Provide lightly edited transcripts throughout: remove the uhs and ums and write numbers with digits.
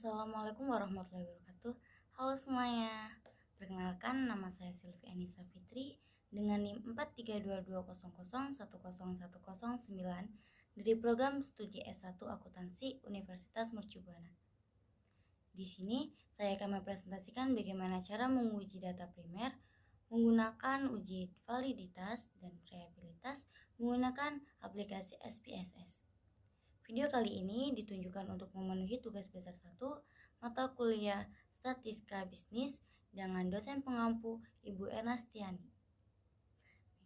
Assalamualaikum warahmatullahi wabarakatuh. Halo semuanya. Perkenalkan, nama saya Sylvie Anissa Fitri dengan NIM 432200101009 dari program studi S1 Akuntansi Universitas Mercubuana. Di sini saya akan mempresentasikan bagaimana cara menguji data primer menggunakan uji validitas dan reliabilitas menggunakan aplikasi SPSS. Video kali ini ditunjukkan untuk memenuhi tugas besar 1 mata kuliah Statistika Bisnis dengan dosen pengampu Ibu Ernastiani.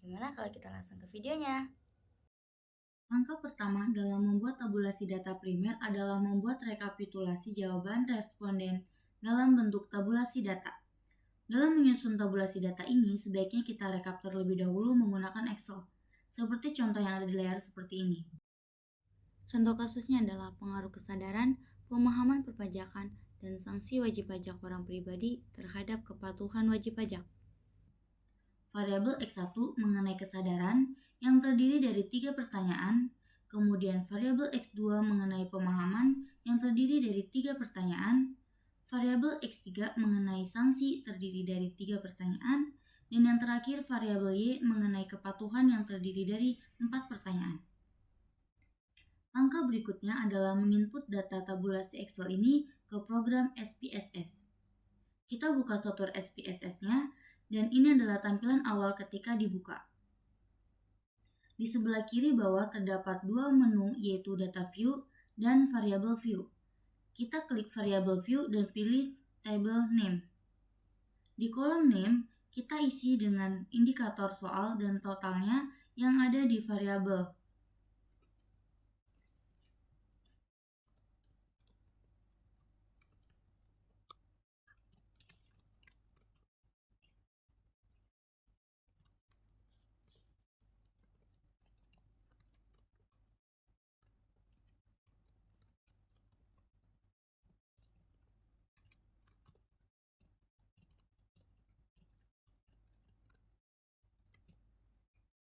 Bagaimana kalau kita langsung ke videonya? Langkah pertama dalam membuat tabulasi data primer adalah membuat rekapitulasi jawaban responden dalam bentuk tabulasi data. Dalam menyusun tabulasi data ini, sebaiknya kita rekap terlebih dahulu menggunakan Excel, seperti contoh yang ada di layar seperti ini. Contoh kasusnya adalah pengaruh kesadaran, pemahaman perpajakan, dan sanksi wajib pajak orang pribadi terhadap kepatuhan wajib pajak. Variabel X1 mengenai kesadaran yang terdiri dari 3 pertanyaan, kemudian variabel X2 mengenai pemahaman yang terdiri dari 3 pertanyaan, variabel X3 mengenai sanksi terdiri dari 3 pertanyaan, dan yang terakhir variabel Y mengenai kepatuhan yang terdiri dari 4 pertanyaan. Langkah berikutnya adalah menginput data tabulasi Excel ini ke program SPSS. Kita buka software SPSS-nya, dan ini adalah tampilan awal ketika dibuka. Di sebelah kiri bawah terdapat dua menu, yaitu Data View dan Variable View. Kita klik Variable View dan pilih Table Name. Di kolom Name, kita isi dengan indikator soal dan totalnya yang ada di variabel.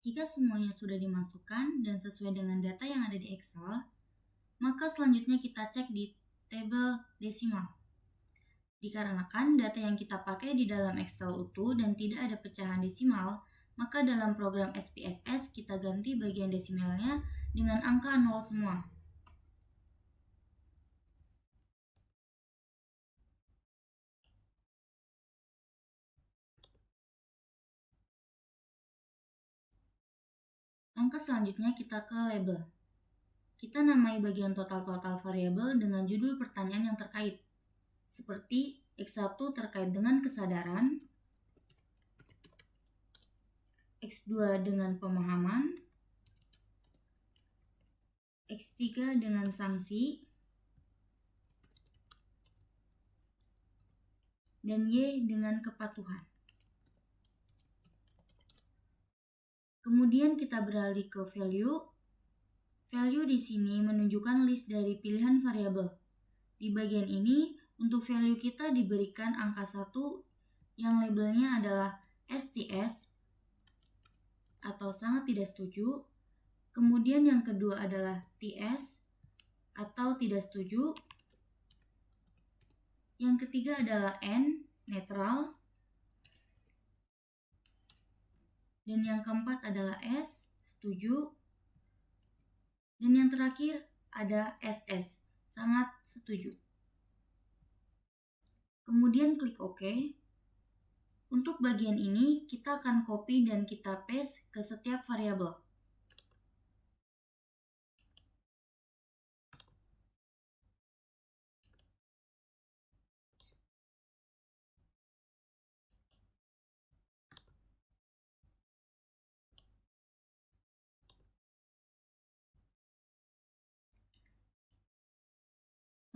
Jika semuanya sudah dimasukkan dan sesuai dengan data yang ada di Excel, maka selanjutnya kita cek di tabel desimal. Dikarenakan data yang kita pakai di dalam Excel utuh dan tidak ada pecahan desimal, maka dalam program SPSS kita ganti bagian desimalnya dengan angka 0 semua. Langkah selanjutnya kita ke label. Kita namai bagian total-total variabel dengan judul pertanyaan yang terkait, seperti X1 terkait dengan kesadaran, X2 dengan pemahaman, X3 dengan sanksi, dan Y dengan kepatuhan. Kemudian kita beralih ke value. Value di sini menunjukkan list dari pilihan variabel. Di bagian ini, untuk value kita diberikan angka 1 yang labelnya adalah STS atau sangat tidak setuju. Kemudian yang kedua adalah TS atau tidak setuju. Yang ketiga adalah N, netral. Dan yang keempat adalah S, setuju. Dan yang terakhir ada SS, sangat setuju. Kemudian klik OK. Untuk bagian ini, kita akan copy dan kita paste ke setiap variabel.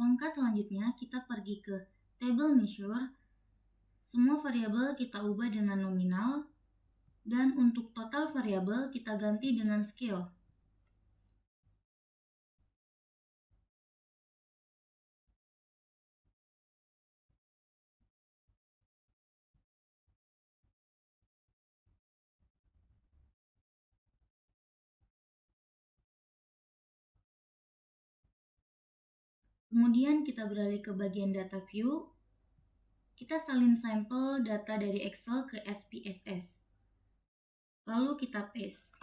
Langkah selanjutnya, kita pergi ke table measure. Semua variabel kita ubah dengan nominal, dan untuk total variabel kita ganti dengan scale. Kemudian kita beralih ke bagian data view. Kita salin sampel data dari Excel ke SPSS. Lalu kita paste.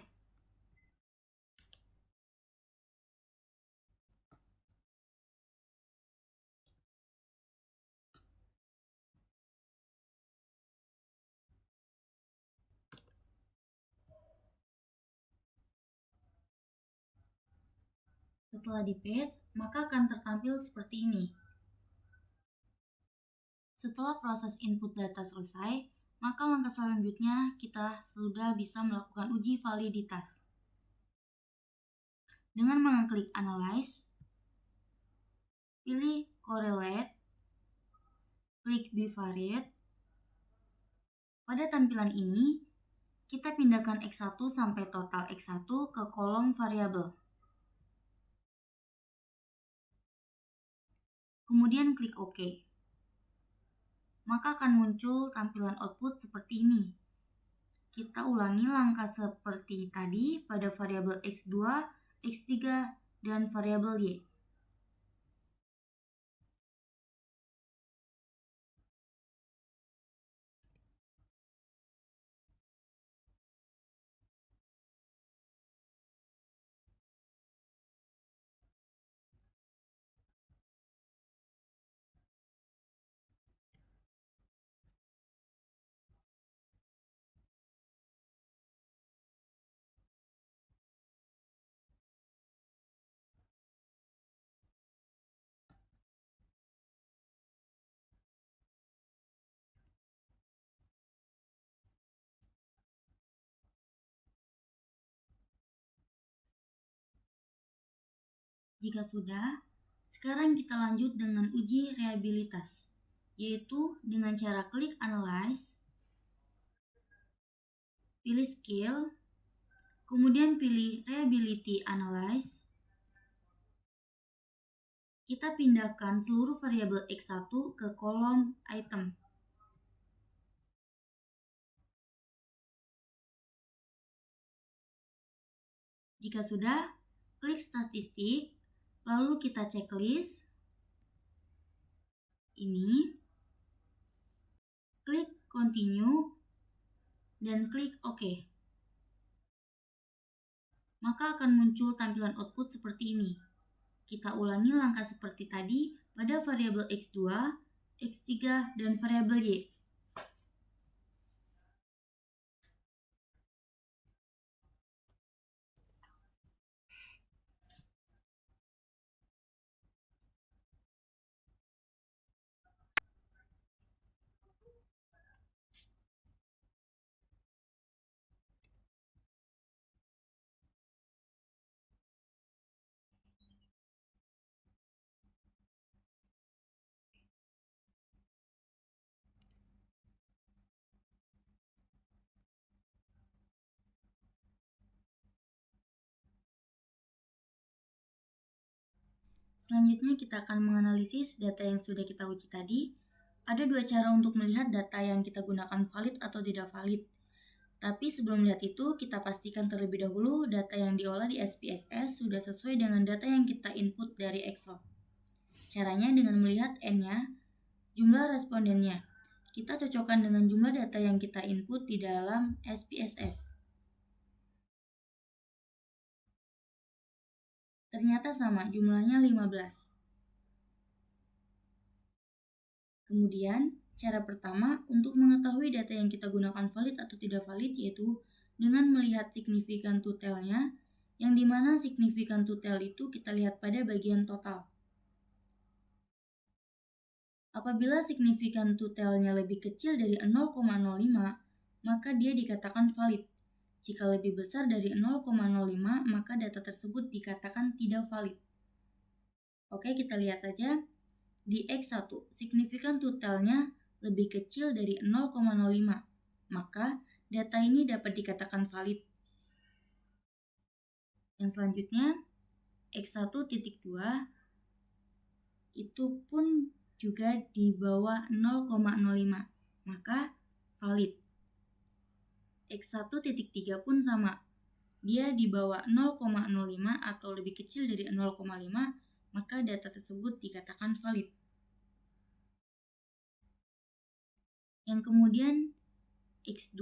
Setelah di-paste, maka akan tertampil seperti ini. Setelah proses input data selesai, maka langkah selanjutnya kita sudah bisa melakukan uji validitas. Dengan mengklik Analyze, pilih Correlate, klik Bivariate. Pada tampilan ini, kita pindahkan X1 sampai total X1 ke kolom variabel. Kemudian klik OK. Maka akan muncul tampilan output seperti ini. Kita ulangi langkah seperti tadi pada variabel X2, X3, dan variabel Y. Jika sudah, sekarang kita lanjut dengan uji reliabilitas, yaitu dengan cara klik Analyze, pilih Skill, kemudian pilih Reliability Analyze. Kita pindahkan seluruh variabel X1 ke kolom Item. Jika sudah, klik Statistik, lalu kita checklist. Ini, klik Continue, dan klik OK. Maka akan muncul tampilan output seperti ini. Kita ulangi langkah seperti tadi pada variabel X2, X3, dan variabel Y. Selanjutnya kita akan menganalisis data yang sudah kita uji tadi. Ada dua cara untuk melihat data yang kita gunakan valid atau tidak valid. Tapi sebelum melihat itu, kita pastikan terlebih dahulu data yang diolah di SPSS sudah sesuai dengan data yang kita input dari Excel. Caranya dengan melihat N-nya, jumlah respondennya. Kita cocokkan dengan jumlah data yang kita input di dalam SPSS. Ternyata sama, jumlahnya 15. Kemudian, cara pertama untuk mengetahui data yang kita gunakan valid atau tidak valid yaitu dengan melihat signifikan totalnya, yang dimana signifikan total itu kita lihat pada bagian total. Apabila signifikan totalnya lebih kecil dari 0,05, maka dia dikatakan valid. Jika lebih besar dari 0,05, maka data tersebut dikatakan tidak valid. Oke, kita lihat saja. Di X1, signifikan totalnya lebih kecil dari 0,05, maka data ini dapat dikatakan valid. Yang selanjutnya, X1.2 itu pun juga di bawah 0,05, maka valid. X1.3 pun sama, dia di bawah 0,05 atau lebih kecil dari 0,5, maka data tersebut dikatakan valid. Yang kemudian X2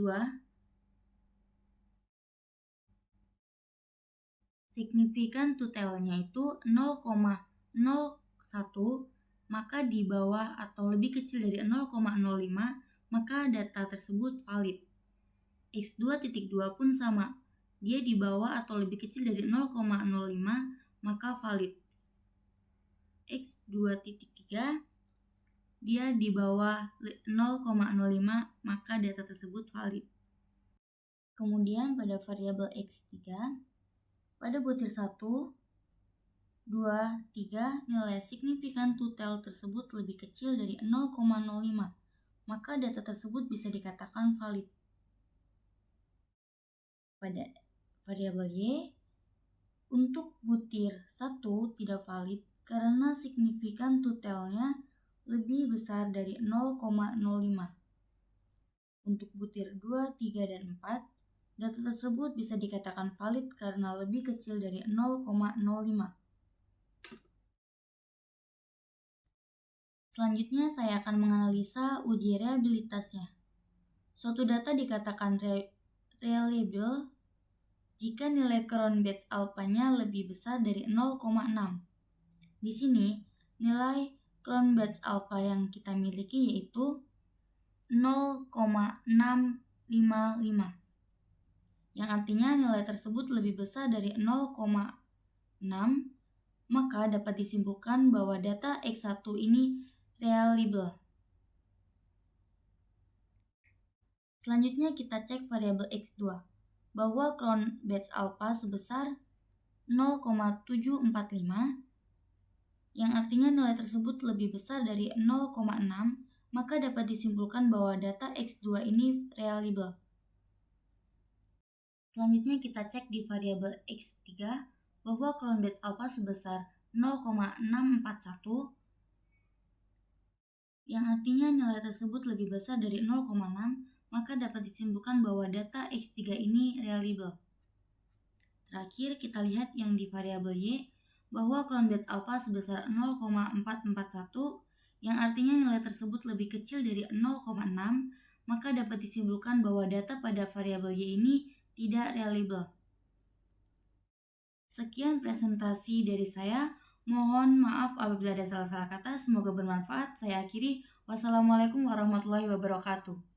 signifikan totalnya itu 0,01, maka di bawah atau lebih kecil dari 0,05, maka data tersebut valid. X2.2 pun sama, dia di bawah atau lebih kecil dari 0,05, maka valid. X2.3 dia di bawah 0,05, maka data tersebut valid. Kemudian pada variabel X3, pada butir 1, 2, 3, nilai signifikan total tersebut lebih kecil dari 0,05, maka data tersebut bisa dikatakan valid. Pada variabel Y, untuk butir 1 tidak valid karena signifikan totalnya lebih besar dari 0,05. Untuk butir 2, 3, dan 4, data tersebut bisa dikatakan valid karena lebih kecil dari 0,05. Selanjutnya saya akan menganalisa uji reliabilitasnya. Suatu data dikatakan reliable jika nilai Cron-Betz alpha-nya lebih besar dari 0,6. Di sini, nilai Cron-Betz alpha yang kita miliki yaitu 0,655. Yang artinya nilai tersebut lebih besar dari 0,6, maka dapat disimpulkan bahwa data X1 ini reliable. Selanjutnya kita cek variabel X2, bahwa Cron-Betz alpha sebesar 0,745, yang artinya nilai tersebut lebih besar dari 0,6, maka dapat disimpulkan bahwa data X2 ini reliable. Selanjutnya kita cek di variabel X3 bahwa Cron-Betz alpha sebesar 0,641, yang artinya nilai tersebut lebih besar dari 0,6, maka dapat disimpulkan bahwa data X3 ini reliable. Terakhir kita lihat yang di variabel Y bahwa Cron-Betz alpha sebesar 0,441, yang artinya nilai tersebut lebih kecil dari 0,6, maka dapat disimpulkan bahwa data pada variabel Y ini tidak reliable. Sekian presentasi dari saya. Mohon maaf apabila ada salah-salah kata. Semoga bermanfaat. Saya akhiri. Wassalamualaikum warahmatullahi wabarakatuh.